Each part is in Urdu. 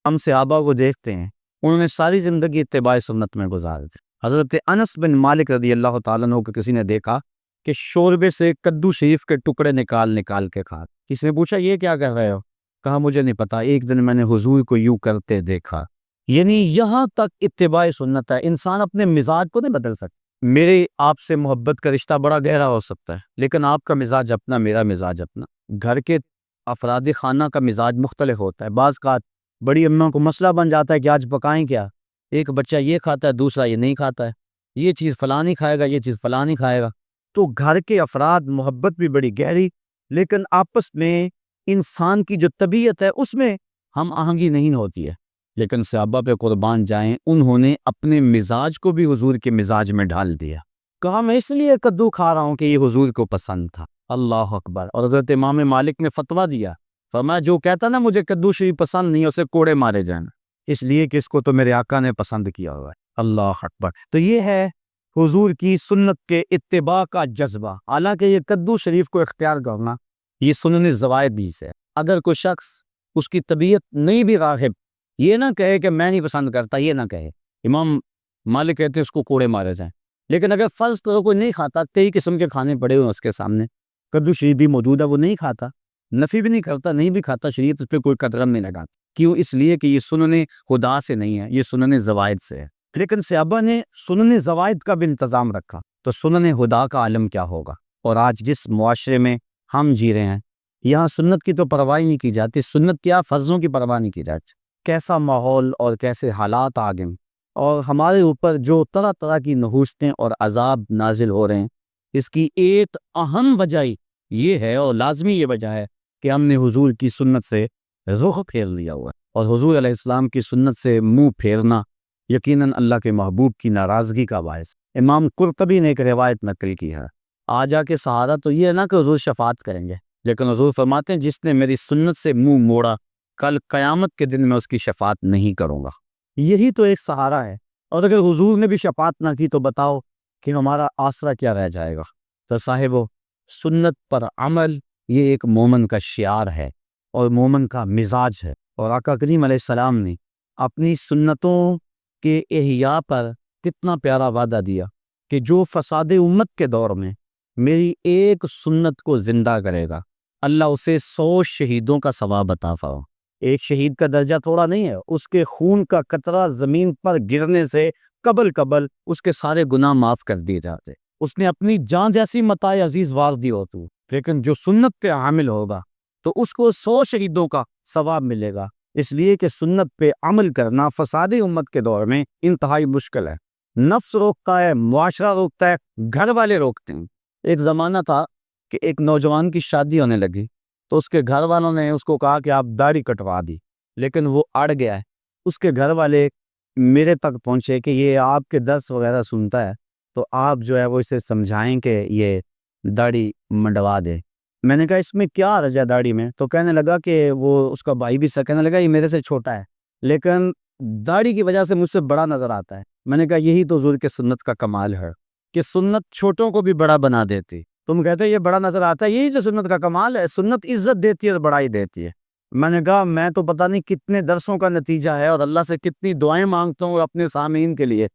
ہم صحابہ کو دیکھتے ہیں، انہوں نے ساری زندگی اتباع سنت میں گزاری تھی۔ حضرت انس بن مالک رضی اللہ تعالیٰ عنہ کو کسی نے دیکھا کہ شوربے سے کدو شریف کے ٹکڑے نکال نکال کے کھا۔ کسی نے پوچھا یہ کیا کر رہے ہو؟ کہا مجھے نہیں پتا، ایک دن میں نے حضور کو یوں کرتے دیکھا۔ یعنی یہاں تک اتباع سنت ہے، انسان اپنے مزاج کو نہیں بدل سکتا۔ میرے آپ سے محبت کا رشتہ بڑا گہرا ہو سکتا ہے، لیکن آپ کا مزاج اپنا، میرا مزاج اپنا۔ گھر کے افراد خانہ کا مزاج مختلف ہوتا ہے۔ بعض کا بڑی اماں کو مسئلہ بن جاتا ہے کہ آج پکائیں کیا، ایک بچہ یہ کھاتا ہے، دوسرا یہ نہیں کھاتا ہے، یہ چیز فلاں نہیں کھائے گا، یہ چیز فلاں نہیں کھائے گا۔ تو گھر کے افراد محبت بھی بڑی گہری، لیکن آپس میں انسان کی جو طبیعت ہے اس میں ہم آہنگی نہیں ہوتی ہے۔ لیکن صحابہ پہ قربان جائیں، انہوں نے اپنے مزاج کو بھی حضور کے مزاج میں ڈال دیا۔ کہا میں اس لیے کدو کھا رہا ہوں کہ یہ حضور کو پسند تھا۔ اللہ اکبر۔ اور حضرت امام مالک نے فتویٰ دیا، فرمایا جو کہتا نا مجھے کدو شریف پسند نہیں، اسے کوڑے مارے جائیں، اس لیے کہ اس کو تو میرے آقا نے پسند کیا ہوا ہے۔ اللہ اکبر۔ تو یہ ہے حضور کی سنت کے اتباع کا جذبہ۔ حالانکہ یہ کدو شریف کو اختیار کرنا یہ سنن زوائد بھی سے۔ اگر کوئی شخص اس کی طبیعت نہیں بھی راغب، یہ نہ کہے کہ میں نہیں پسند کرتا، یہ نہ کہے۔ امام مالک کہتے اس کو کوڑے مارے جائیں۔ لیکن اگر فرض کرو کوئی نہیں کھاتا، کئی قسم کے کھانے پڑے ہوئے اس کے سامنے، کدو شریف بھی موجود ہے، وہ نہیں کھاتا، نفی بھی نہیں کرتا، نہیں بھی کھاتا، شریعت اس پہ کوئی قدغن نہیں لگاتی۔ کیوں؟ اس لیے کہ یہ سنن خدا سے نہیں ہے، یہ سنن زوائد سے ہے۔ لیکن صحابہ نے سنن زوائد کا بھی انتظام رکھا، تو سنن خدا کا عالم کیا ہوگا؟ اور آج جس معاشرے میں ہم جی رہے ہیں، یہاں سنت کی تو پرواہ نہیں کی جاتی، سنت کیا فرضوں کی پرواہ نہیں کی جاتی۔ کیسا ماحول اور کیسے حالات آگے، اور ہمارے اوپر جو طرح طرح کی نحوستیں اور عذاب نازل ہو رہے ہیں، اس کی ایک اہم وجہ یہ ہے، اور لازمی یہ وجہ ہے، کہ ہم نے حضور کی سنت سے رخ پھیر لیا ہوا ہے۔ اور حضور علیہ السلام کی سنت سے منہ پھیرنا یقیناً اللہ کے محبوب کی ناراضگی کا باعث۔ امام قرطبی نے ایک روایت نقل کی ہے، آ جا کے سہارا تو یہ ہے نا کہ حضور شفاعت کریں گے، لیکن حضور فرماتے ہیں جس نے میری سنت سے منہ موڑا، کل قیامت کے دن میں اس کی شفاعت نہیں کروں گا۔ یہی تو ایک سہارا ہے، اور اگر حضور نے بھی شفاعت نہ کی تو بتاؤ کہ ہمارا آسرا کیا رہ جائے گا۔ تو صاحبو، سنت پر عمل یہ ایک مومن کا شعار ہے اور مومن کا مزاج ہے۔ اور آقا کریم علیہ السلام نے اپنی سنتوں کے احیاء پر کتنا پیارا وعدہ دیا کہ جو فساد امت کے دور میں میری ایک سنت کو زندہ کرے گا، اللہ اسے 100 شہیدوں کا ثواب عطا فرمائے۔ ایک شہید کا درجہ تھوڑا نہیں ہے، اس کے خون کا قطرہ زمین پر گرنے سے قبل اس کے سارے گناہ معاف کر دیے جاتے۔ اس نے اپنی جان جیسی متاع عزیز وار دی ہوتی، لیکن جو سنت پہ حامل ہوگا تو اس کو 100 شہیدوں کا ثواب ملے گا۔ اس لیے کہ سنت پہ عمل کرنا فساد امت کے دور میں انتہائی مشکل ہے۔ نفس روکتا ہے، معاشرہ روکتا ہے، گھر والے روکتے ہیں۔ ایک زمانہ تھا کہ ایک نوجوان کی شادی ہونے لگی تو اس کے گھر والوں نے اس کو کہا کہ آپ داڑھی کٹوا دی، لیکن وہ اڑ گیا ہے۔ اس کے گھر والے میرے تک پہنچے کہ یہ آپ کے درس وغیرہ سنتا ہے، تو آپ جو ہے وہ اسے سمجھائیں کہ یہ داڑھی منڈوا دے۔ میں نے کہا اس میں کیا حرج ہے داڑھی میں؟ تو کہنے لگا کہ وہ اس کا بھائی بھی کہنے لگا یہ میرے سے چھوٹا ہے، لیکن داڑھی کی وجہ سے مجھ سے بڑا نظر آتا ہے۔ میں نے کہا یہی تو حضور کے سنت کا کمال ہے کہ سنت چھوٹوں کو بھی بڑا بنا دیتی۔ تم کہتے یہ بڑا نظر آتا ہے، یہی جو سنت کا کمال ہے۔ سنت عزت دیتی ہے اور بڑائی دیتی ہے۔ میں نے کہا میں تو پتہ نہیں کتنے درسوں کا نتیجہ ہے، اور اللہ سے کتنی دعائیں مانگتا ہوں اپنے سامعین کے لیے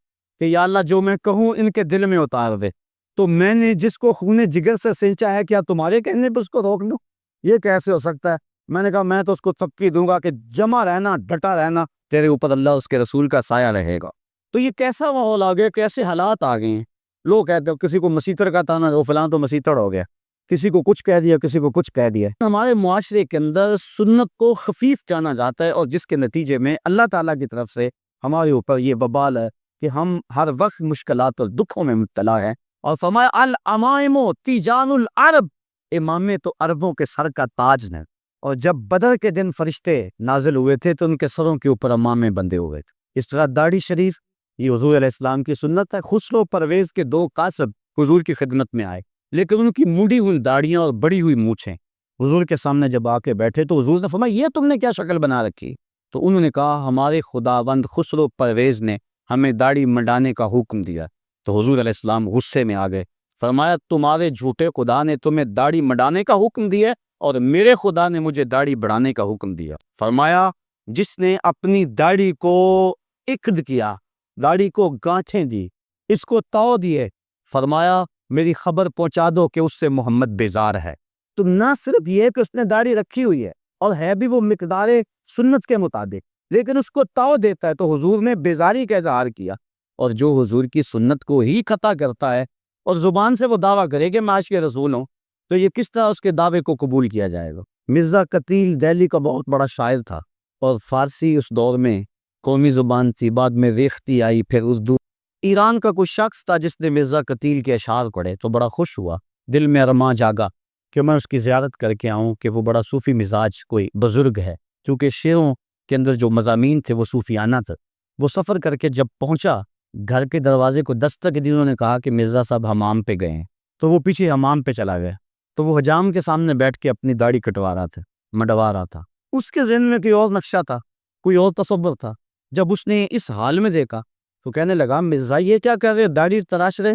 کہ یا اللہ جو میں کہوں ان کے دل میں اتار دے۔ تو میں نے جس کو خون جگر سے سینچا ہے، کیا تمہارے کہنے پہ اس کو روک دوں؟ یہ کیسے ہو سکتا ہے؟ میں نے کہا میں تو اس کو تبکی دوں گا کہ جمع رہنا، ڈٹا رہنا، تیرے اوپر اللہ اس کے رسول کا سایہ رہے گا۔ تو یہ کیسا ماحول آ گیا، کیسے حالات آ گئے ہیں۔ لوگ کہتے ہیں کسی کو مسیطر کا تانا، وہ فلاں تو مسیطر ہو گیا، کسی کو کچھ کہہ دیا، کسی کو کچھ کہہ دیا۔ ہمارے معاشرے کے اندر سنت کو خفیف جانا جاتا ہے، اور جس کے نتیجے میں اللہ تعالیٰ کی طرف سے ہمارے اوپر یہ وبال ہے کہ ہم ہر وقت مشکلات اور دکھوں میں مبتلا ہیں۔ اور فرمایا الامائم تیجان العرب، امامے تو عربوں کے سر کا تاج ہے۔ اور جب بدر کے دن فرشتے نازل ہوئے تھے تو ان کے سروں کے اوپر امامے بندھے ہوئے تھے۔ اس طرح داڑھی شریف یہ حضور علیہ السلام کی سنت ہے۔ خسرو پرویز کے 2 قاصب حضور کی خدمت میں آئے، لیکن ان کی مڑی ہوئی داڑیاں اور بڑی ہوئی مونچھیں حضور کے سامنے جب آ کے بیٹھے تو حضور نے فرمایا یہ تم نے کیا شکل بنا رکھی؟ تو انہوں نے کہا ہمارے خداوند خسرو پرویز نے ہمیں داڑھی منڈانے کا حکم دیا۔ تو حضور علیہ السلام غصے میں آ گئے، فرمایا تمہارے جھوٹے خدا نے تمہیں داڑھی منڈانے کا حکم دیا اور میرے خدا نے مجھے داڑھی بڑھانے کا حکم دیا۔ فرمایا جس نے اپنی داڑھی کو عقد کیا، داڑھی کو گانٹھیں دی، اس کو تاؤ دیے، فرمایا میری خبر پہنچا دو کہ اس سے محمد بیزار ہے۔ تو نہ صرف یہ کہ اس نے داڑھی رکھی ہوئی ہے اور ہے بھی وہ مقدار سنت کے مطابق، لیکن اس کو تاؤ دیتا ہے، تو حضور نے بیزاری کا اظہار کیا۔ اور جو حضور کی سنت کو ہی قطع کرتا ہے اور زبان سے وہ دعویٰ کرے کہ میں عاشق رسول ہوں، تو یہ کس طرح اس کے دعوے کو قبول کیا جائے گا؟ مرزا قتیل دہلی کا بہت بڑا شاعر تھا، اور فارسی اس دور میں قومی زبان تھی، بعد میں ریختی آئی، پھر اردو۔ ایران کا کوئی شخص تھا جس نے مرزا قتیل کے اشعار پڑھے تو بڑا خوش ہوا، دل میں ارماں جاگا کہ میں اس کی زیارت کر کے آؤں کہ وہ بڑا صوفی مزاج کوئی بزرگ ہے، چونکہ شعروں کے اندر جو مضامین تھے وہ صوفیانہ تھے۔ وہ سفر کر کے جب پہنچا، گھر کے دروازے کو دستک دی، انہوں نے کہا کہ مرزا صاحب حمام پہ گئے ہیں، تو وہ پیچھے حمام پہ چلا گیا، تو وہ حجام کے سامنے بیٹھ کے اپنی داڑھی کٹوا رہا تھا، مڈوا رہا تھا۔ اس کے ذہن میں کوئی اور نقشہ تھا، کوئی اور تصور تھا۔ جب اس نے اس حال میں دیکھا تو کہنے لگا مرزا یہ کیا کر رہے، داڑھی تراش رہے؟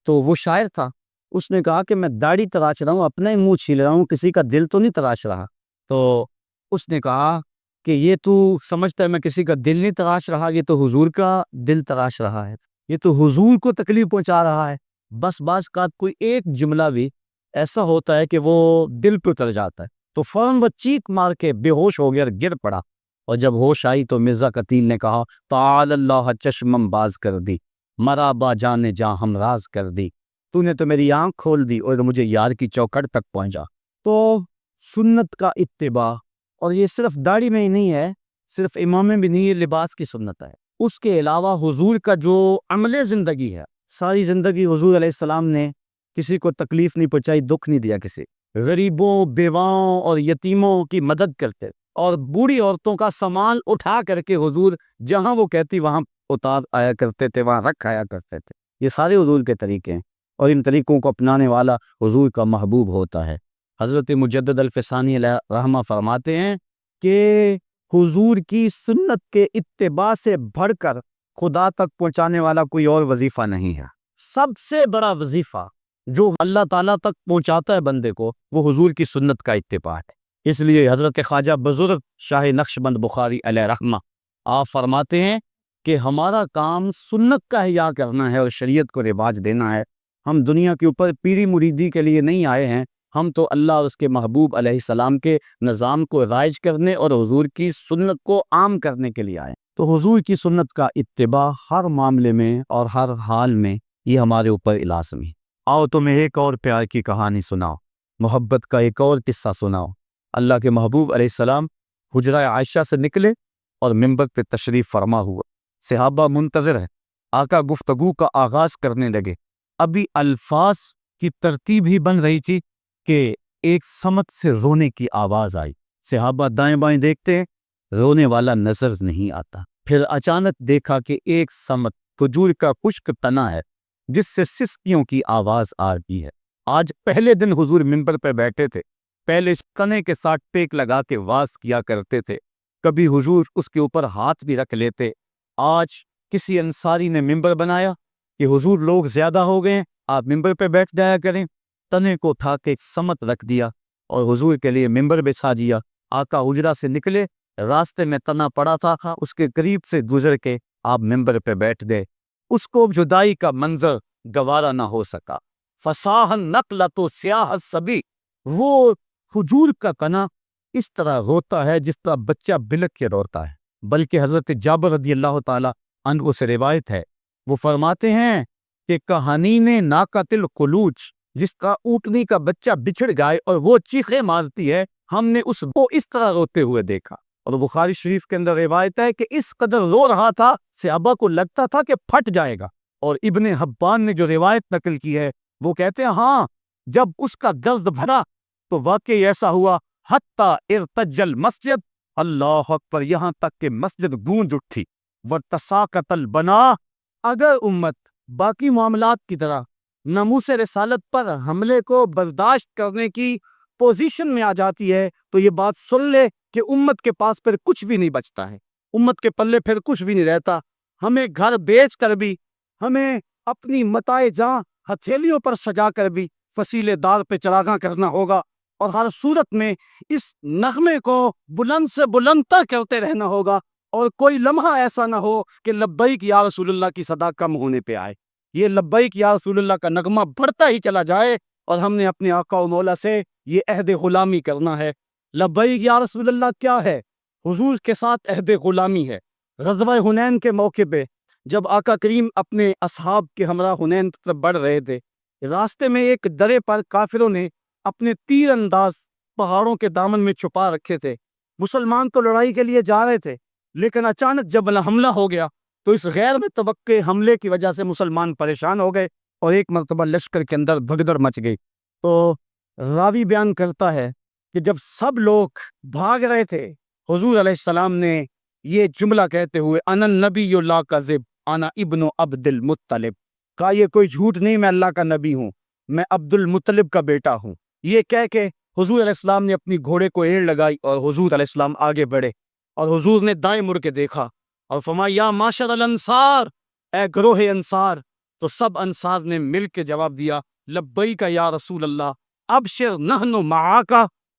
تو وہ شاعر تھا، اس نے کہا کہ میں داڑھی تراش رہا ہوں، اپنا ہی منہ چھیل رہا ہوں، کسی کا دل تو نہیں تراش رہا۔ تو اس نے کہا کہ یہ تو سمجھتا ہے میں کسی کا دل نہیں تراش رہا، یہ تو حضور کا دل تراش رہا ہے، یہ تو حضور کو تکلیف پہنچا رہا ہے۔ بس بعض کا کوئی ایک جملہ بھی ایسا ہوتا ہے کہ وہ دل پہ اتر جاتا ہے، تو فوراً وہ چیخ مار کے بے ہوش ہو گیا اور گر پڑا۔ اور جب ہوش آئی تو مرزا قتیل نے کہا تعال اللہ چشمم باز کر دی، مرا با جان جاں ہم راز کر دی، تو نے تو میری آنکھ کھول دی اور مجھے یار کی چوکھٹ تک پہنچا۔ تو سنت کا اتباع، اور یہ صرف داڑھی میں ہی نہیں ہے، صرف امام میں بھی نہیں، یہ لباس کی سنت ہے۔ اس کے علاوہ حضور کا جو عمل زندگی ہے، ساری زندگی حضور علیہ السلام نے کسی کو تکلیف نہیں پہنچائی، دکھ نہیں دیا، کسی غریبوں، بیواؤں اور یتیموں کی مدد کرتے، اور بوڑھی عورتوں کا سامان اٹھا کر کے حضور جہاں وہ کہتی وہاں اتار آیا کرتے تھے، وہاں رکھ آیا کرتے تھے۔ یہ سارے حضور کے طریقے ہیں، اور ان طریقوں کو اپنانے والا حضور کا محبوب ہوتا ہے۔ حضرت مجدد الفسانی علیہ رحمہ فرماتے ہیں کہ حضور کی سنت کے اتباع سے بڑھ کر خدا تک پہنچانے والا کوئی اور وظیفہ نہیں ہے۔ سب سے بڑا وظیفہ جو اللہ تعالیٰ تک پہنچاتا ہے بندے کو، وہ حضور کی سنت کا اتباع ہے۔ اس لیے حضرت خواجہ بزرگ شاہ نقشبند بخاری علیہ رحمہ آپ فرماتے ہیں کہ ہمارا کام سنت کا احیاء کرنا ہے اور شریعت کو رواج دینا ہے۔ ہم دنیا کے اوپر پیری مریدی کے لیے نہیں آئے ہیں، ہم تو اللہ اور اس کے محبوب علیہ السلام کے نظام کو رائج کرنے اور حضور کی سنت کو عام کرنے کے لیے آئے۔ تو حضور کی سنت کا اتباع ہر معاملے میں اور ہر حال میں یہ ہمارے اوپر لازمی۔ آؤ تمہیں ایک اور پیار کی کہانی سناؤ، محبت کا ایک اور قصہ سناؤ۔ اللہ کے محبوب علیہ السلام حجرہ عائشہ سے نکلے اور منبر پہ تشریف فرما ہوا، صحابہ منتظر ہیں، آقا گفتگو کا آغاز کرنے لگے۔ ابھی الفاظ کی ترتیب ہی بن رہی تھی کہ ایک سمت سے رونے کی آواز آئی۔ صحابہ دائیں بائیں دیکھتے ہیں، رونے والا نظر نہیں آتا۔ پھر اچانک دیکھا کہ ایک سمت کھجور کا خشک تنا ہے جس سے سسکیوں کی آواز آ رہی ہے۔ آج پہلے دن حضور منبر پہ بیٹھے تھے، پہلے تنے کے ساتھ ٹیک لگا کے واز کیا کرتے تھے، کبھی حضور اس کے اوپر ہاتھ بھی رکھ لیتے۔ آج کسی انصاری نے منبر بنایا کہ حضور لوگ زیادہ ہو گئے، آپ منبر پہ بیٹھ جایا کریں، تنے کو اٹھا کے ایک سمت رکھ دیا اور حضور کے لیے منبر بچھا دیا۔ آقا حجرہ سے نکلے، راستے میں تنا پڑا تھا، اس کے قریب سے گزر کے آپ منبر پہ بیٹھ گئے۔ اس کو جدائی کا منظر گوارا نہ ہو سکا، فصاح النقلۃ سیاح الصبی، وہ حضور کا کنا اس طرح روتا ہے جس طرح بچہ بلک کے روتا ہے۔ بلکہ حضرت جابر رضی اللہ تعالی عنہ سے روایت ہے، وہ فرماتے ہیں کہ کہانین ناقۃ القلوج، جس کا اونٹنی کا بچہ بچھڑ گائے اور وہ چیخیں مارتی ہے، ہم نے اس کو اس طرح روتے ہوئے دیکھا۔ اور بخاری شریف کے اندر روایت ہے کہ اس قدر رو رہا تھا صحابہ کو لگتا تھا کہ پھٹ جائے گا۔ اور ابن حبان نے جو روایت نقل کی ہے وہ کہتے ہیں ہاں، جب اس کا درد بھرا تو واقعی ایسا ہوا حتی ارتج المسجد، اللہ اکبر، یہاں تک کہ مسجد گونج اٹھی۔ وارتساقط البنا، اگر امت باقی معاملات کی طرح ناموس رسالت پر حملے کو برداشت کرنے کی پوزیشن میں آ جاتی ہے تو یہ بات سن لے کہ امت کے پاس پھر کچھ بھی نہیں بچتا ہے، امت کے پلے پھر کچھ بھی نہیں رہتا۔ ہمیں گھر بیچ کر بھی، ہمیں اپنی متاع جاں ہتھیلیوں پر سجا کر بھی فصیلے دار پہ چراغاں کرنا ہوگا، اور ہر صورت میں اس نغمے کو بلند سے بلند تر کرتے رہنا ہوگا، اور کوئی لمحہ ایسا نہ ہو کہ لبیک یا رسول اللہ کی صدا کم ہونے پہ آئے۔ یہ لبیک یا رسول اللہ کا نغمہ بڑھتا ہی چلا جائے، اور ہم نے اپنے آقا و مولا سے یہ عہد غلامی کرنا ہے۔ لبیک یا رسول اللہ کیا ہے؟ حضور کے ساتھ عہد غلامی ہے۔ غزوہ حنین کے موقع پہ جب آقا کریم اپنے اصحاب کے ہمراہ حنین کی طرف بڑھ رہے تھے، راستے میں ایک درے پر کافروں نے اپنے تیر انداز پہاڑوں کے دامن میں چھپا رکھے تھے۔ مسلمان تو لڑائی کے لیے جا رہے تھے، لیکن اچانک جب حملہ ہو گیا تو اس غیر متوقع حملے کی وجہ سے مسلمان پریشان ہو گئے، اور ایک مرتبہ لشکر کے اندر بھگدڑ مچ گئی۔ تو راوی بیان کرتا ہے کہ جب سب لوگ بھاگ رہے تھے، حضور علیہ السلام نے یہ جملہ کہتے ہوئے انا النبی لا کذب انا ابن عبد المطلب کہا، یہ کوئی جھوٹ نہیں، میں اللہ کا نبی ہوں، میں عبد المطلب کا بیٹا ہوں۔ یہ کہہ کے حضور علیہ السلام نے اپنی گھوڑے کو ایڑ لگائی اور حضور علیہ السلام آگے بڑھے، اور حضور نے دائیں مڑ کے دیکھا اور فرمایا یا معاشر الانصار، اے گروہ انصار۔ تو سب انصار نے مل کے جواب دیا لبیک یا رسول اللہ، ابشر نحن معاک،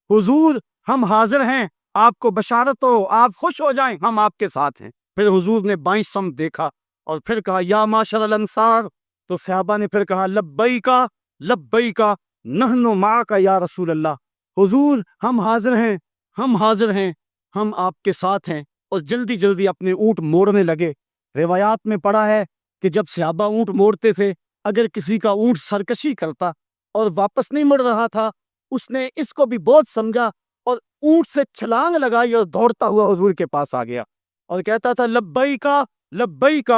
حضور ہم حاضر ہیں، آپ کو بشارت ہو، آپ خوش ہو جائیں، ہم آپ کے ساتھ ہیں۔ پھر حضور نے بائیں سمت دیکھا اور پھر کہا یا معاشر الانصار، تو صحابہ نے پھر کہا لبیک لبیک نحن معاک یا رسول اللہ، حضور ہم حاضر ہیں، ہم حاضر ہیں، ہم آپ کے ساتھ ہیں، اور جلدی جلدی اپنے اونٹ موڑنے لگے۔ روایات میں پڑھا ہے کہ جب صحابہ اونٹ موڑتے تھے، اگر کسی کا اونٹ سرکشی کرتا اور واپس نہیں مڑ رہا تھا، اس نے اس کو بھی بہت سمجھا اور اونٹ سے چھلانگ لگائی اور دوڑتا ہوا حضور کے پاس آ گیا اور کہتا تھا لبیک لبیک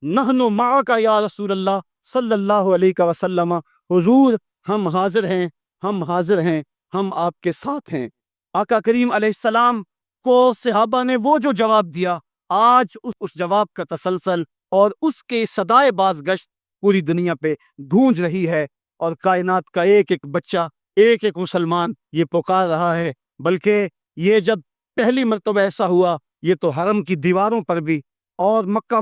نحن معاک یا رسول اللہ صلی اللہ علیہ وسلم، حضور ہم حاضر ہیں، ہم حاضر ہیں، ہم آپ کے ساتھ ہیں۔ آقا کریم علیہ السلام کو صحابہ نے وہ جو جواب دیا، آج اس جواب کا تسلسل اور اس کے صدائے بازگشت پوری دنیا پہ گونج رہی ہے، اور کائنات کا ایک ایک بچہ، ایک ایک مسلمان یہ پکار رہا ہے۔ بلکہ یہ جب پہلی مرتبہ ایسا ہوا، یہ تو حرم کی دیواروں پر بھی اور مکہ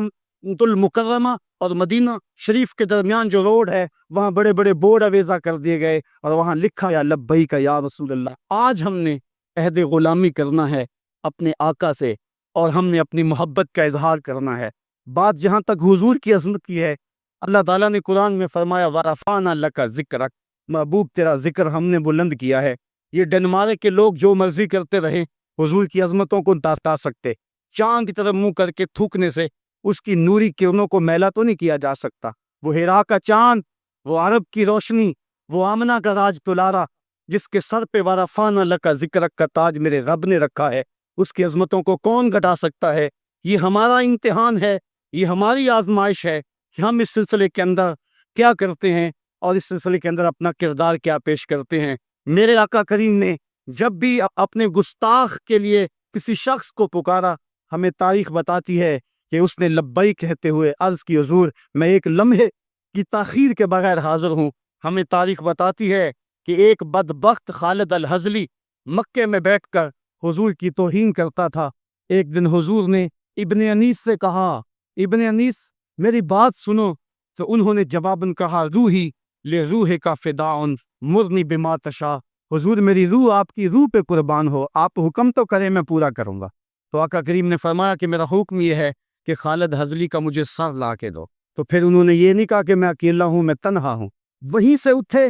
المکرمہ اور مدینہ شریف کے درمیان جو روڈ ہے، وہاں بڑے بڑے بورڈ اویزا کر دیے گئے اور وہاں لکھا یا لبیک یا رسول اللہ۔ آج ہم نے عہد غلامی کرنا ہے اپنے آقا سے، اور ہم نے اپنی محبت کا اظہار کرنا ہے۔ بات جہاں تک حضور کی عظمت کی ہے، اللہ تعالیٰ نے قرآن میں فرمایا وَرَفَعْنَا لَكَ ذِكْرَكَ، محبوب تیرا ذکر ہم نے بلند کیا ہے۔ یہ ڈنمارک کے لوگ جو مرضی کرتے رہیں، حضور کی عظمتوں کو تا سکتے۔ چاند کی طرف منہ کر کے تھوکنے سے اس کی نوری کرنوں کو میلا تو نہیں کیا جا سکتا۔ وہ ہیرا کا چاند، وہ عرب کی روشنی، وہ آمنہ کا راج تلارا، جس کے سر پہ وَرَفَعْنَا لَكَ ذِكْرَكَ کا تاج میرے رب نے رکھا ہے، اس کی عظمتوں کو کون گھٹا سکتا ہے؟ یہ ہمارا امتحان ہے، یہ ہماری آزمائش ہے کہ ہم اس سلسلے کے اندر کیا کرتے ہیں، اور اس سلسلے کے اندر اپنا کردار کیا پیش کرتے ہیں۔ میرے آقا کریم نے جب بھی اپنے گستاخ کے لیے کسی شخص کو پکارا، ہمیں تاریخ بتاتی ہے کہ اس نے لبیک کہتے ہوئے عرض کی حضور میں ایک لمحے کی تاخیر کے بغیر حاضر ہوں۔ ہمیں تاریخ بتاتی ہے کہ ایک بدبخت خالد الحزلی مکے میں بیٹھ کر حضور کی توہین کرتا تھا۔ ایک دن حضور نے ابن انیس سے کہا ابن انیس میری بات سنو، تو انہوں نے جواباً کہا روحی لے روح کا فداؤن مرنی بما تشاء، حضور میری روح آپ کی روح پہ قربان ہو، آپ حکم تو کریں میں پورا کروں گا۔ تو آقا کریم نے فرمایا کہ میرا حکم یہ ہے کہ خالد حزلی کا مجھے سر لا کے دو۔ تو پھر انہوں نے یہ نہیں کہا کہ میں اکیلا ہوں، میں تنہا ہوں، وہیں سے اٹھے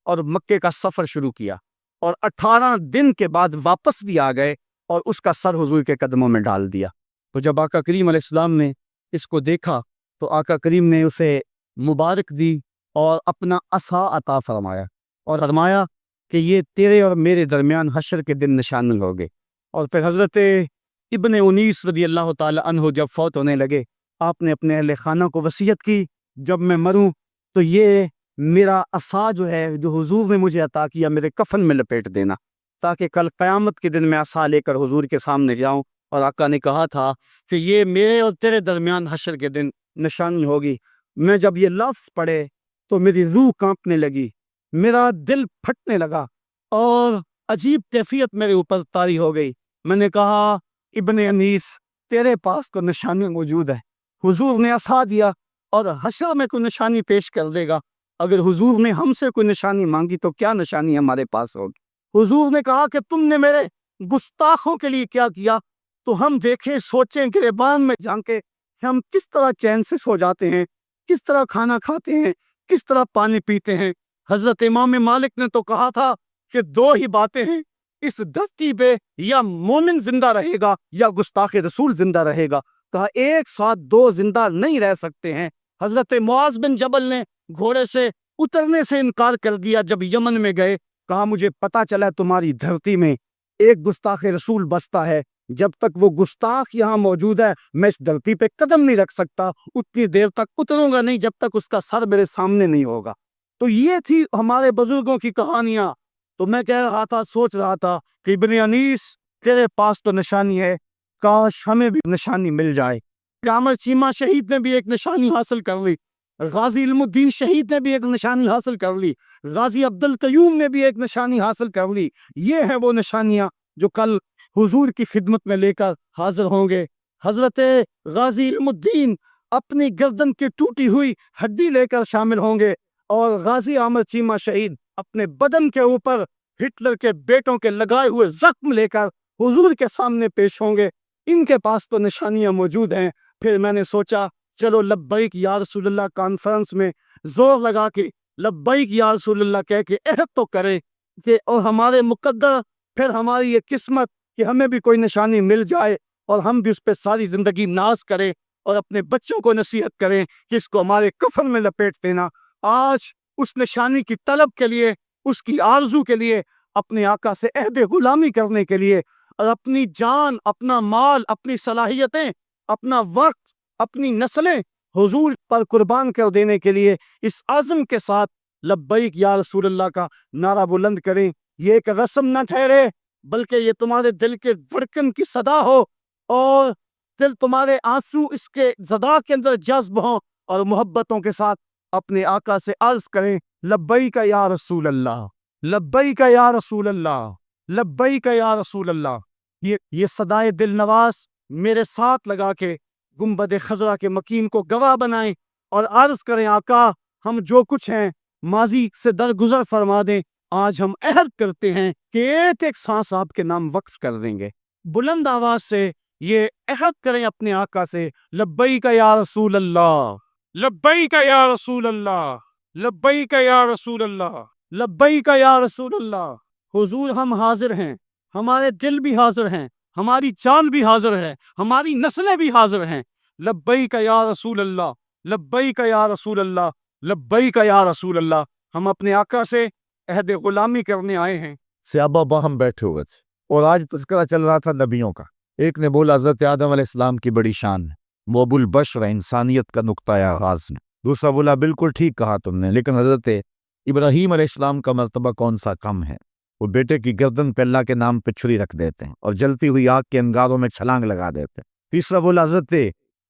اور مکے کا سفر شروع کیا، اور 18 دن کے بعد واپس بھی آ گئے اور اس کا سر حضور کے قدموں میں ڈال دیا۔ تو جب آقا کریم علیہ السلام نے اس کو دیکھا تو آقا کریم نے اسے مبارک دی اور اپنا عصا عطا فرمایا، اور فرمایا کہ یہ تیرے اور میرے درمیان حشر کے دن نشانی ہوگے۔ اور پھر حضرت ابن انیس رضی اللہ تعالی عنہ جب فوت ہونے لگے، آپ نے اپنے اہل خانہ کو وصیت کی جب میں مروں تو یہ میرا عصا جو ہے جو حضور نے مجھے عطا کیا میرے کفن میں لپیٹ دینا، تاکہ کل قیامت کے دن میں عصا لے کر حضور کے سامنے جاؤں۔ اور آقا نے کہا تھا کہ یہ میرے اور تیرے درمیان حشر کے دن نشانی ہوگی۔ میں جب یہ لفظ پڑھے تو میری روح کانپنے لگی، میرا دل پھٹنے لگا، اور عجیب کیفیت میرے اوپر طاری ہو گئی۔ میں نے کہا ابن انیس تیرے پاس تو نشانی موجود ہے، حضور نے عصا دیا اور حشر میں کوئی نشانی پیش کر دے گا، اگر حضور نے ہم سے کوئی نشانی مانگی تو کیا نشانی ہمارے پاس ہوگی؟ حضور نے کہا کہ تم نے میرے گستاخوں کے لیے کیا کیا؟ تو ہم دیکھیں، سوچیں، گریبان میں جھانکیں کہ ہم کس طرح چین سے سو جاتے ہیں، کس طرح کھانا کھاتے ہیں، کس طرح پانی پیتے ہیں۔ حضرت امام مالک نے تو کہا تھا کہ دو ہی باتیں ہیں اس دھرتی پہ، یا مومن زندہ رہے گا یا گستاخ رسول زندہ رہے گا۔ کہا ایک ساتھ دو زندہ نہیں رہ سکتے ہیں۔ حضرت معاذ بن جبل نے گھوڑے سے اترنے سے انکار کر دیا جب یمن میں گئے۔ کہا مجھے پتا چلا تمہاری دھرتی میں ایک گستاخ رسول بستا ہے، جب تک وہ گستاخ یہاں موجود ہے میں اس دھرتی پہ قدم نہیں رکھ سکتا، اتنی دیر تک اتروں گا نہیں جب تک اس کا سر میرے سامنے نہیں ہوگا۔ تو یہ تھی ہمارے بزرگوں کی کہانیاں۔ تو میں کہہ رہا تھا، سوچ رہا تھا کہ ابن انیس تیرے پاس تو نشانی ہے، کاش ہمیں بھی نشانی مل جائے۔ قیامت چیمہ شہید نے بھی ایک نشانی حاصل کر لی، غازی علم الدین شہید نے بھی ایک نشانی حاصل کر لی، غازی عبد القیوم نے بھی ایک نشانی حاصل کر لی۔ یہ ہیں وہ نشانیاں جو کل حضور کی خدمت میں لے کر حاضر ہوں گے۔ حضرت غازی علم الدین اپنی گردن کی ٹوٹی ہوئی ہڈی لے کر شامل ہوں گے، اور غازی احمد چیمہ شہید اپنے بدن کے اوپر ہٹلر کے بیٹوں کے لگائے ہوئے زخم لے کر حضور کے سامنے پیش ہوں گے۔ ان کے پاس تو نشانیاں موجود ہیں۔ پھر میں نے سوچا چلو لبیک یا رسول اللہ کانفرنس میں زور لگا کے لبیک یا رسول اللہ کہہ کے عہد تو کریں کہ اور ہمارے مقدر، پھر ہماری یہ قسمت کہ ہمیں بھی کوئی نشانی مل جائے اور ہم بھی اس پہ ساری زندگی ناز کریں اور اپنے بچوں کو نصیحت کریں کہ اس کو ہمارے کفن میں لپیٹ دینا۔ آج اس نشانی کی طلب کے لیے، اس کی آرزو کے لیے، اپنے آقا سے عہد غلامی کرنے کے لیے، اور اپنی جان، اپنا مال، اپنی صلاحیتیں، اپنا وقت، اپنی نسلیں حضور پر قربان کر دینے کے لیے اس عزم کے ساتھ لبیک یا رسول اللہ کا نعرہ بلند کریں۔ یہ ایک رسم نہ ٹھہرے، بلکہ یہ تمہارے دل کے دھڑکن کی صدا ہو، اور دل تمہارے آنسو اس کے زدا کے اندر جذب ہوں، اور محبتوں کے ساتھ اپنے آقا سے عرض کریں لبیک یا رسول اللہ، لبیک یا رسول اللہ، لبیک یا رسول اللہ۔ یہ صدائے دل نواز میرے ساتھ لگا کے گنبد خضرا کے مکین کو گواہ بنائیں اور عرض کریں آقا ہم جو کچھ ہیں ماضی سے درگزر فرما دیں، آج ہم عہد کرتے ہیں کہ ایک ایک سانس آپ کے نام وقف کر دیں گے۔ بلند آواز سے یہ عہد کریں اپنے آقا سے لبیک یا رسول اللہ، لبیک یا رسول اللہ، لبیک یا رسول اللہ، لبیک یا رسول اللہ۔ حضور ہم حاضر ہیں، ہمارے دل بھی حاضر ہیں، ہماری جان بھی حاضر ہے، ہماری نسلیں بھی حاضر ہیں۔ لبیک یا رسول اللہ، لبیک یا رسول اللہ، لبیک یا رسول اللہ۔ ہم اپنے آقا سے عہد غلامی کرنے آئے ہیں۔ صحابہ باہم بیٹھے ہوئے تھے اور آج تذکرہ چل رہا تھا نبیوں کا۔ ایک نے بولا حضرت آدم علیہ السلام کی بڑی شان ہے، وہ ابو البشر ہے، انسانیت کا نقطہ آغاز ہے۔ دوسرا بولا بالکل ٹھیک کہا تم نے، لیکن حضرت ابراہیم علیہ السلام کا مرتبہ کون سا کم ہے؟ وہ بیٹے کی گردن پہ اللہ کے نام پہ چھری رکھ دیتے ہیں اور جلتی ہوئی آگ کے انگاروں میں چھلانگ لگا دیتے ہیں۔ تیسرا بولا حضرت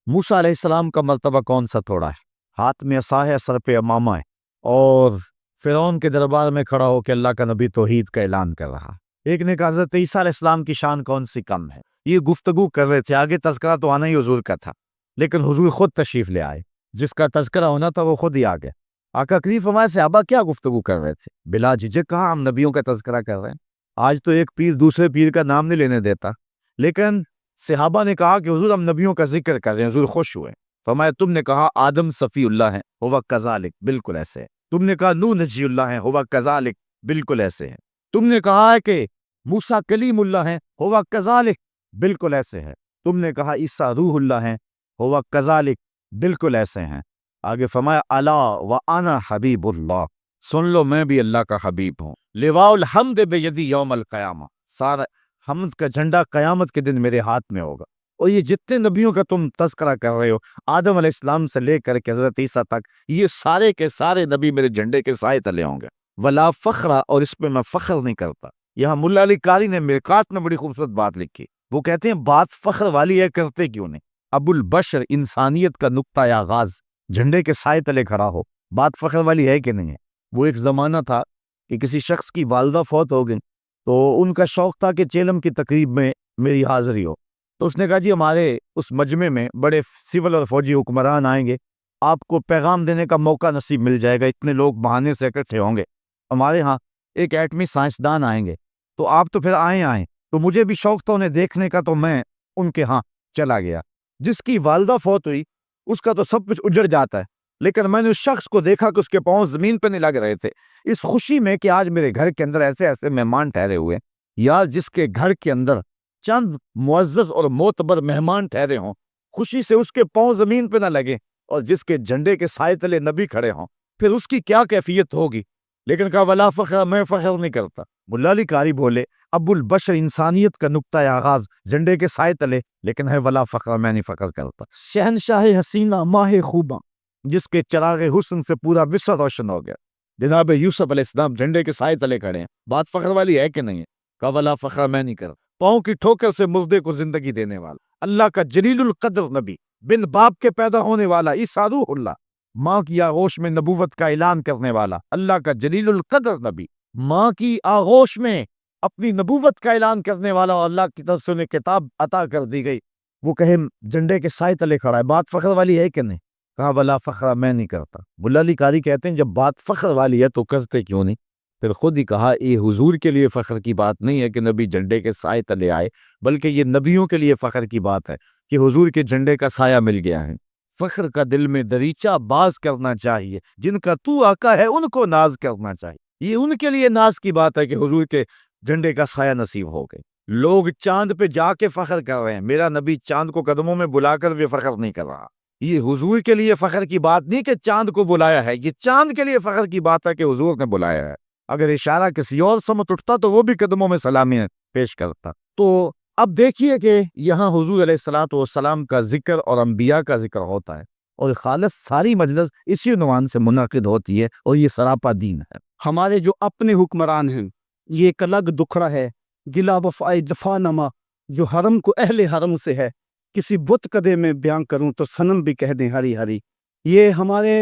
موسیٰ علیہ السلام کا مرتبہ کون سا تھوڑا ہے، ہاتھ میں عصا ہے، سر پہ امامہ ہے، اور فرعون کے دربار میں کھڑا ہو کے اللہ کا نبی توحید کا اعلان کر رہا۔ ایک نے کہا حضرت عیسیٰ علیہ السلام کی شان کون سی کم ہے؟ یہ گفتگو کر رہے تھے، آگے تذکرہ تو آنا ہی حضور کا تھا، لیکن حضور خود تشریف لے آئے، جس کا تذکرہ ہونا تھا وہ خود ہی آ گئے۔ آقا کریم فرمایا صحابہ کیا گفتگو کر رہے تھے؟ بلا جھجک کہا ہم نبیوں کا تذکرہ کر رہے ہیں۔ آج تو ایک پیر دوسرے پیر کا نام نہیں لینے دیتا، لیکن صحابہ نے کہا کہ حضور ہم نبیوں کا ذکر کر رہے ہیں۔ حضور خوش ہوئے، فرمایا تم نے کہا آدم صفی اللہ ہے، ہوا کذالک، بالکل ایسے ہے۔ تم نے کہا نوح نجی اللہ ہے، ہوا کذالک، بالکل ایسے ہے۔ تم نے کہا ہے کہ موسیٰ کلیم اللہ ہے، ہوا کذالک، بالکل ایسے ہے۔ تم نے کہا عیسیٰ روح اللہ ہے، ہوا کذالک، بالکل ایسے ہیں۔ آگے فرمایا الا وانا حبیب اللہ، سن لو میں بھی اللہ کا حبیب ہوں۔ لواء الحمد بیدی یوم القیامہ، سارا حمد کا جھنڈا قیامت کے دن میرے ہاتھ میں ہوگا۔ اور یہ جتنے نبیوں کا تم تذکرہ کر رہے ہو، آدم علیہ السلام سے لے کر کے حضرت عیسیٰ تک، یہ سارے کے سارے نبی میرے جھنڈے کے سائے تلے ہوں گے۔ ولا فخرا، اور اس پہ میں فخر نہیں کرتا۔ یہاں ملا علی قاری نے مرقات میں بڑی خوبصورت بات لکھی، وہ کہتے ہیں بات فخر والی ہے، کرتے کیوں نہیں؟ ابو البشر، انسانیت کا نقطہ آغاز، جھنڈے کے سائے تلے کھڑا ہو، بات فخر والی ہے کہ نہیں ہے؟ وہ ایک زمانہ تھا کہ کسی شخص کی والدہ فوت ہو گئی، تو ان کا شوق تھا کہ چیلم کی تقریب میں میری حاضری ہو۔ تو اس نے کہا جی ہمارے اس مجمع میں بڑے سول اور فوجی حکمران آئیں گے، آپ کو پیغام دینے کا موقع نصیب مل جائے گا، اتنے لوگ بہانے سے اکٹھے ہوں گے۔ ہمارے ہاں ایک ایٹمی سائنسدان آئیں گے، تو آپ تو پھر آئے تو مجھے بھی شوق تھا انہیں دیکھنے کا، تو میں ان کے ہاں چلا گیا۔ جس کی والدہ فوت ہوئی اس کا تو سب کچھ اجڑ جاتا ہے، لیکن میں نے اس شخص کو دیکھا کہ اس کے پاؤں زمین پہ نہیں لگ رہے تھے، اس خوشی میں کہ آج میرے گھر کے اندر ایسے ایسے مہمان ٹھہرے ہوئے ہیں۔ یار جس کے گھر کے اندر چند معزز اور معتبر مہمان ٹھہرے ہوں، خوشی سے اس کے پاؤں زمین پہ نہ لگے، اور جس کے جھنڈے کے سائے تلے نبی کھڑے ہوں، پھر اس کی کیا کیفیت ہوگی؟ لیکن کہا ولا فخر، میں فخر نہیں کرتا۔ ملا علی قاری بولے ابو البشر انسانیت کا نقطہ آغاز جھنڈے کے سائے تلے، لیکن ہے ولا فخر، میں نہیں فخر کرتا۔ شہنشاہ حسینہ ماہ خوباں، جس کے چراغ حسن سے پورا مصر روشن ہو گیا، جناب یوسف علیہ السلام جھنڈے کے سائے تلے کھڑے ہیں، بات فخر والی ہے کہ نہیں ہے؟ کہا ولا فخر، میں نہیں کرتا۔ پاؤں کی ٹھوکر سے مردے کو زندگی دینے والا، اللہ کا جلیل القدر نبی، بن باپ کے پیدا ہونے والا، عیسیٰ روح اللہ، ماں کی آغوش میں نبوت کا اعلان کرنے والا، اللہ کا جلیل القدر نبی، ماں کی آغوش میں اپنی نبوت کا اعلان کرنے والا، اور اللہ کی طرف سے انہیں کتاب عطا کر دی گئی، وہ کہے جھنڈے کے سائے تلے کھڑا ہے، بات فخر والی ہے کہ نہیں؟ کہا ولا فخر، میں نہیں کرتا۔ ملا علی قاری کہتے ہیں جب بات فخر والی ہے تو کرتے کیوں نہیں؟ پھر خود ہی کہا یہ حضور کے لیے فخر کی بات نہیں ہے کہ نبی جھنڈے کے سائے تلے آئے، بلکہ یہ نبیوں کے لیے فخر کی بات ہے کہ حضور کے جھنڈے کا سایہ مل گیا ہے۔ فخر کا دل میں دریچہ باز کرنا چاہیے، جن کا تو آقا ہے ان کو ناز کرنا چاہیے، یہ ان کے لیے ناز کی بات ہے کہ حضور کے جھنڈے کا سایہ نصیب ہو گئے۔ لوگ چاند پہ جا کے فخر کر رہے ہیں، میرا نبی چاند کو قدموں میں بلا کر بھی فخر نہیں کر رہا۔ یہ حضور کے لیے فخر کی بات نہیں کہ چاند کو بلایا ہے، یہ چاند کے لیے فخر کی بات ہے کہ حضور نے بلایا ہے۔ اگر اشارہ کسی اور سمت اٹھتا تو وہ بھی قدموں میں سلامی پیش کرتا۔ تو اب دیکھیے کہ یہاں حضور علیہ الصلوۃ والسلام کا ذکر اور انبیاء کا ذکر ہوتا ہے، اور خالص ساری مجلس اسی عنوان سے منعقد ہوتی ہے، اور یہ سراپا دین ہے۔ ہمارے جو اپنے حکمران ہیں یہ ایک الگ دکھڑا ہے، گلا وفائے جفا نما جو حرم کو اہل حرم سے ہے، کسی بت کدے میں بیان کروں تو صنم بھی کہہ دیں ہری ہری۔ یہ ہمارے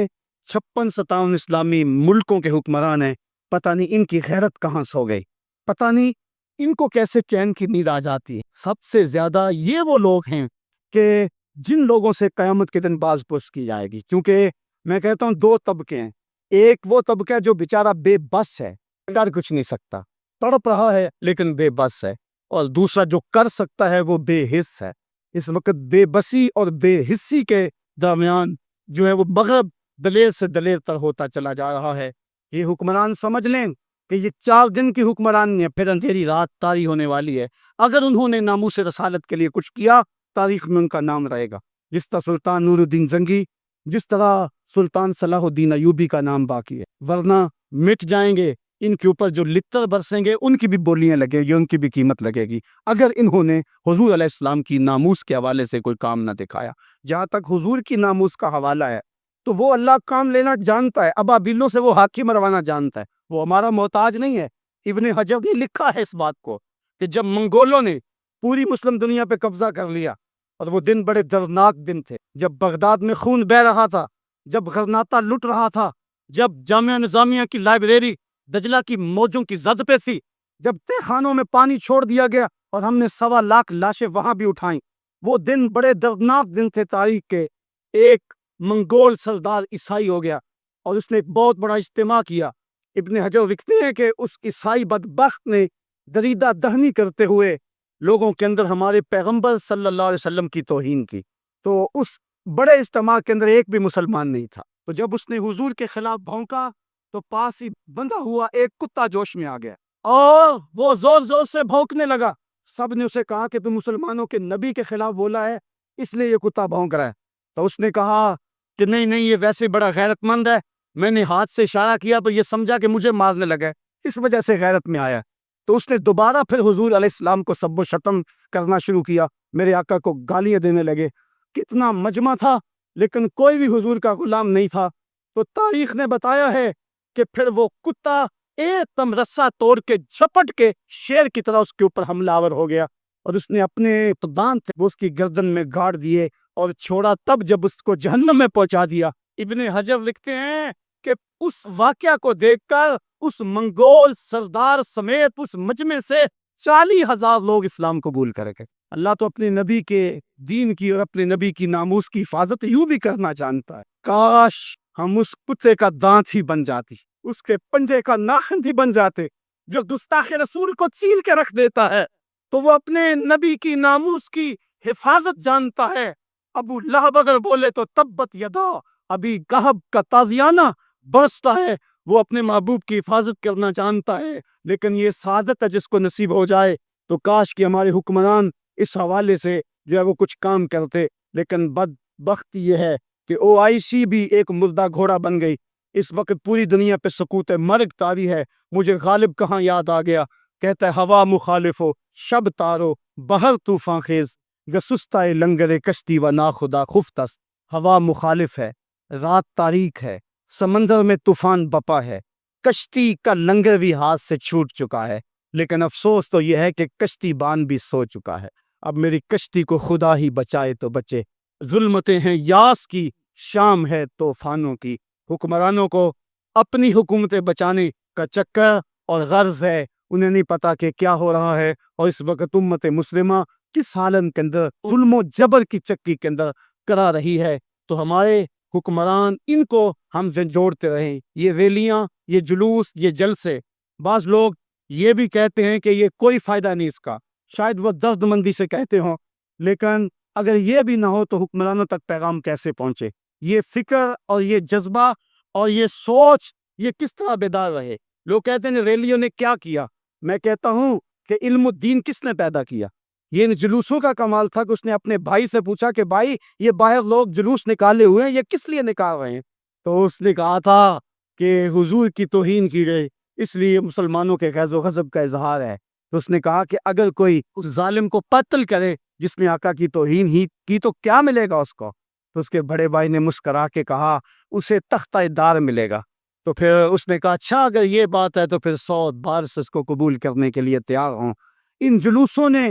56-57 اسلامی ملکوں کے حکمران ہیں، پتہ نہیں ان کی غیرت کہاں سو گئی، پتہ نہیں ان کو کیسے چین کی نیند آ جاتی ہے۔ سب سے زیادہ یہ وہ لوگ ہیں کہ جن لوگوں سے قیامت کے دن باز پرس کی جائے گی، کیونکہ میں کہتا ہوں دو طبقے ہیں، ایک وہ طبقہ جو بیچارہ بے بس ہے، کر کچھ نہیں سکتا، تڑپ رہا ہے لیکن بے بس ہے، اور دوسرا جو کر سکتا ہے وہ بے حس ہے۔ اس وقت بے بسی اور بے حسی کے درمیان جو ہے وہ مغرب دلیر سے دلیر تر ہوتا چلا جا رہا ہے۔ یہ حکمران سمجھ لیں کہ یہ 4 دن کی حکمرانی ہے، پھر اندھیری رات طاری ہونے والی ہے۔ اگر انہوں نے ناموس رسالت کے لیے کچھ کیا، تاریخ میں ان کا نام رہے گا، جس طرح سلطان نور الدین زنگی، جس طرح سلطان صلاح الدین ایوبی کا نام باقی ہے، ورنہ مٹ جائیں گے۔ ان کے اوپر جو لتر برسیں گے ان کی بھی بولیاں لگے گی، ان کی بھی قیمت لگے گی، اگر انہوں نے حضور علیہ السلام کی ناموس کے حوالے سے کوئی کام نہ دکھایا۔ جہاں تک حضور کی ناموس کا حوالہ ہے تو وہ اللہ کام لینا جانتا ہے، ابابیلوں سے وہ ہاتھی مروانا جانتا ہے، وہ ہمارا محتاج نہیں ہے۔ ابن حجر نے لکھا ہے اس بات کو کہ جب منگولوں نے پوری مسلم دنیا پہ قبضہ کر لیا، اور وہ دن بڑے دردناک دن تھے، جب بغداد میں خون بہہ رہا تھا، جب غرناطہ لٹ رہا تھا، جب جامعہ نظامیہ کی لائبریری دجلہ کی موجوں کی زد پہ تھی، جب تہ خانوں میں پانی چھوڑ دیا گیا اور ہم نے 1.25 لاکھ لاشیں وہاں بھی اٹھائیں، وہ دن بڑے دردناک دن تھے تاریخ کے۔ ایک منگول سردار عیسائی ہو گیا اور اس نے ایک بہت بڑا اجتماع کیا۔ ابن حجر لکھتے ہیں کہ اس عیسائی بدبخت نے دریدہ دہنی کرتے ہوئے لوگوں کے اندر ہمارے پیغمبر صلی اللہ علیہ وسلم کی توہین کی، تو اس بڑے اجتماع کے اندر ایک بھی مسلمان نہیں تھا۔ تو جب اس نے حضور کے خلاف بھونکا تو پاس ہی بندھا ہوا ایک کتا جوش میں آ گیا اور وہ زور زور سے بھونکنے لگا۔ سب نے اسے کہا کہ تم مسلمانوں کے نبی کے خلاف بولا ہے اس لیے یہ کتا بھونک رہا ہے۔ تو اس نے کہا کہ نہیں یہ ویسے بڑا غیرت مند ہے، میں نے ہاتھ سے اشارہ کیا تو یہ سمجھا کہ مجھے مارنے لگا، اس وجہ سے غیرت میں آیا۔ تو اس نے دوبارہ پھر حضور علیہ السلام کو سب و شتم کرنا شروع کیا، میرے آقا کو گالیاں دینے لگے۔ کتنا مجمع تھا لیکن کوئی بھی حضور کا غلام نہیں تھا۔ تو تاریخ نے بتایا ہے کہ پھر وہ کتا ایک دم رسہ توڑ کے جھپٹ کے شیر کی طرح اس کے اوپر حملہ آور ہو گیا، اور اس نے اپنے دانت وہ اس کی گردن میں گاڑ دیے اور چھوڑا تب جب اس کو جہنم میں پہنچا دیا۔ ابن حجر لکھتے ہیں کہ اس واقعہ کو دیکھ کر اس منگول سردار سمیت اس مجمع سے 40,000 لوگ اسلام قبول کر گئے۔ اللہ تو اپنے نبی کے دین کی اور اپنے نبی کی ناموس کی حفاظت یوں بھی کرنا جانتا ہے۔ کاش ہم اس کتے کا دانت ہی بن جاتی، اس کے پنجے کا ناخن ہی بن جاتے جو گستاخ رسول کو چیل کے رکھ دیتا ہے تو وہ اپنے نبی کی ناموس کی حفاظت جانتا ہے۔ ابو لہب اگر بولے تو تبت یدا، ابھی کہب کا تازیانہ برستا ہے، وہ اپنے محبوب کی حفاظت کرنا جانتا ہے۔ لیکن یہ سعادت ہے جس کو نصیب ہو جائے، تو کاش کہ ہمارے حکمران اس حوالے سے جو ہے وہ کچھ کام کرتے، لیکن بدبخت یہ ہے کہ OIC بھی ایک مردہ گھوڑا بن گئی۔ اس وقت پوری دنیا پہ سکوت مرگ طاری ہے۔ مجھے غالب کہاں یاد آ گیا، کہتا ہے ہوا مخالف ہو، شب تارو، بہر طوفان خیز، گسستہ لنگر کشتی و ناخدا خفتس۔ ہوا مخالف ہے، رات تاریک ہے، سمندر میں طوفان بپا ہے، کشتی کا لنگر بھی ہاتھ سے چھوٹ چکا ہے، لیکن افسوس تو یہ ہے کہ کشتی بان بھی سو چکا ہے۔ اب میری کشتی کو خدا ہی بچائے تو بچے۔ ظلمتیں ہیں یاس کی، شام ہے طوفانوں کی۔ حکمرانوں کو اپنی حکومتیں بچانے کا چکر اور غرض ہے، انہیں نہیں پتا کہ کیا ہو رہا ہے، اور اس وقت امت مسلمہ کس حالت کے اندر ظلم و جبر کی چکی کے اندر کرا رہی ہے۔ تو ہمارے حکمران ان کو ہم سے جوڑتے رہیں۔ یہ ریلیاں، یہ جلوس، یہ جلسے، بعض لوگ یہ بھی کہتے ہیں کہ یہ کوئی فائدہ نہیں اس کا، شاید وہ درد مندی سے کہتے ہوں، لیکن اگر یہ بھی نہ ہو تو حکمرانوں تک پیغام کیسے پہنچے؟ یہ فکر اور یہ جذبہ اور یہ سوچ یہ کس طرح بیدار رہے؟ لوگ کہتے ہیں ریلیوں نے کیا کیا، میں کہتا ہوں کہ علم الدین کس نے پیدا کیا؟ یہ ان جلوسوں کا کمال تھا کہ اس نے اپنے بھائی سے پوچھا کہ بھائی یہ باہر لوگ جلوس نکالے ہوئے ہیں، یہ کس لیے نکال رہے ہیں؟ تو اس نے کہا تھا کہ حضور کی توہین کی گئی، اس لیے مسلمانوں کے غیظ و غضب کا اظہار ہے۔ تو اس نے کہا کہ اگر کوئی اس ظالم کو قتل کرے جس نے آقا کی توہین ہی کی تو کیا ملے گا اس کو؟ تو اس کے بڑے بھائی نے مسکرا کے کہا اسے تختہ دار ملے گا۔ تو پھر اس نے کہا اچھا اگر یہ بات ہے تو پھر 100 بار سے اس کو قبول کرنے کے لیے تیار ہوں۔ ان جلوسوں نے،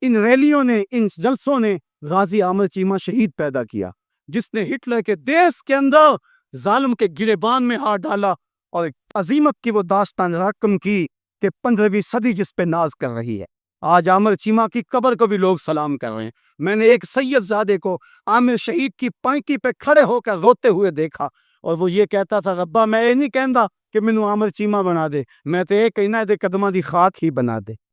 ان ریلیوں نے، ان جلسوں نے غازی عامر چیمہ شہید پیدا کیا، جس نے ہٹلر کے دیش کے اندر ظالم کے گریبان میں ہاتھ ڈالا اور ایک عظیمت کی وہ داستان رقم کی کہ 15ویں صدی جس پہ ناز کر رہی ہے۔ آج عامر چیمہ کی قبر کو بھی لوگ سلام کر رہے ہیں۔ میں نے ایک سید زادے کو عامر شہید کی پنکی پہ کھڑے ہو کر روتے ہوئے دیکھا، اور وہ یہ کہتا تھا ربا میں یہ نہیں کہندا کہ مینوں عامر چیمہ بنا دے، میں تو یہ کہنا ہے قدماں دی خاک ہی بنا دے۔